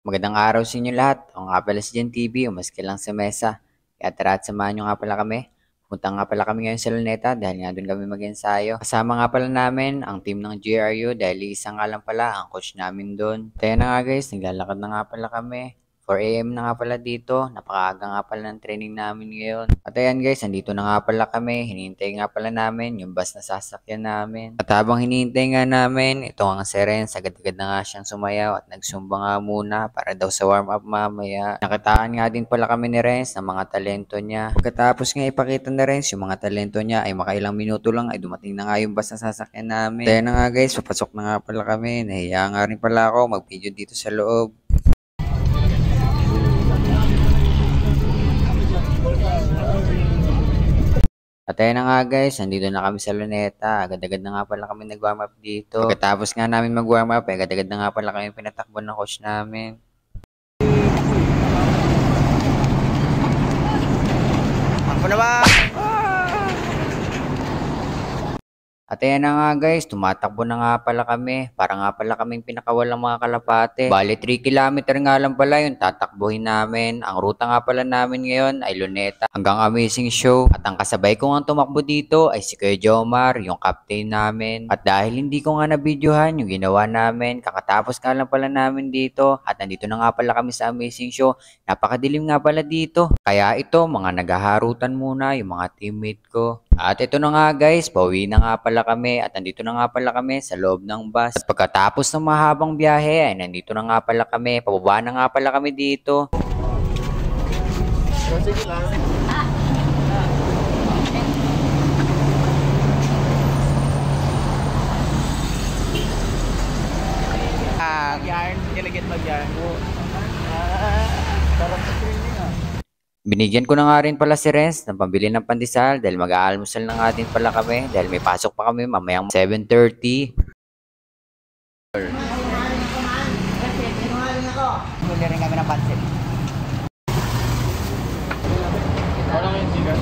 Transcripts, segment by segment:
Magandang araw sa inyo lahat. Ako nga pala si Jen TV, umaski lang sa mesa. Kaya tara at samahan nyo nga pala kami. Punta nga pala kami ngayon sa Luneta dahil nga doon kami mag-ensayo. Kasama nga pala namin ang team ng GRU dahil isang nga lang pala ang coach namin doon. Kaya na nga guys, naglalakad na nga pala kami. 4 AM na nga pala dito. Napakaaga nga pala ng training namin ngayon. At ayan guys, nandito na nga pala kami. Hinihintay nga pala namin yung bus na sasakyan namin. At habang hinihintay nga namin, ito ang Seren. Agad-agad na nga siyang sumayaw at nagsumba nga muna para daw sa warm-up mamaya. Nakitaan nga din pala kami ni Renz ng mga talento niya. Pagkatapos nga ipakita na Renz yung mga talento niya ay makailang minuto lang ay dumating na nga yung bus na sasakyan namin. Kaya na nga guys, papasok na nga pala kami. Nahiya nga rin pala ako mag-video dito sa loob. At ayun na nga guys, nandito na kami sa Luneta. Agad-agad na nga pala kami nag-warm up dito. Pagkatapos nga namin mag-warm up, agad-agad na nga pala kami pinatakbo ng coach namin. Takbo na ba? At ayan na nga guys, tumatakbo na nga pala kami. Para nga pala kaming pinakawalang mga kalapate. Bali 3 kilometer nga lang pala yung tatakbuhin namin. Ang ruta nga pala namin ngayon ay Luneta hanggang Amazing Show. At ang kasabay ko nga tumakbo dito ay si Kuya Jomar, yung captain namin. At dahil hindi ko nga na-videohan yung ginawa namin, kakatapos nga lang pala namin dito. At nandito na nga pala kami sa Amazing Show. Napakadilim nga pala dito. Kaya ito, mga naghaharutan muna yung mga teammate ko. At ito na nga guys, pauwi na nga pala kami at nandito na nga pala kami sa loob ng bus. At pagkatapos ng mahabang biyahe ay nandito na nga pala kami, pababa na nga pala kami dito. Sige lang. Mag-yarn, nilagyan mag-yarn. Sarap sa training ah. Binigyan ko na nga rin pala si Renz ng pambili ng pandesal dahil mag-aalmusal na nga din pala kami dahil may pasok pa kami mamayang 7:30. Huli rin kami ng pansit. Walang yung sigas.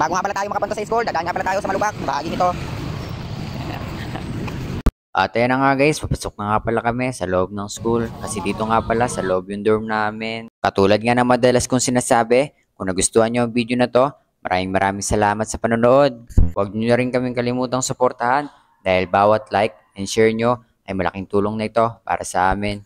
Bago nga pala tayo makapunta sa school, dadaan nga pala tayo sa Malubak. Bahagi nito. At ayan na nga guys, papasok na nga pala kami sa loob ng school kasi dito nga pala sa loob yung dorm namin. Katulad nga ng madalas kong sinasabi, kung nagustuhan nyo ang video na to, maraming salamat sa panonood. Huwag nyo na rin kaming kalimutang suportahan dahil bawat like and share nyo ay malaking tulong na ito para sa amin.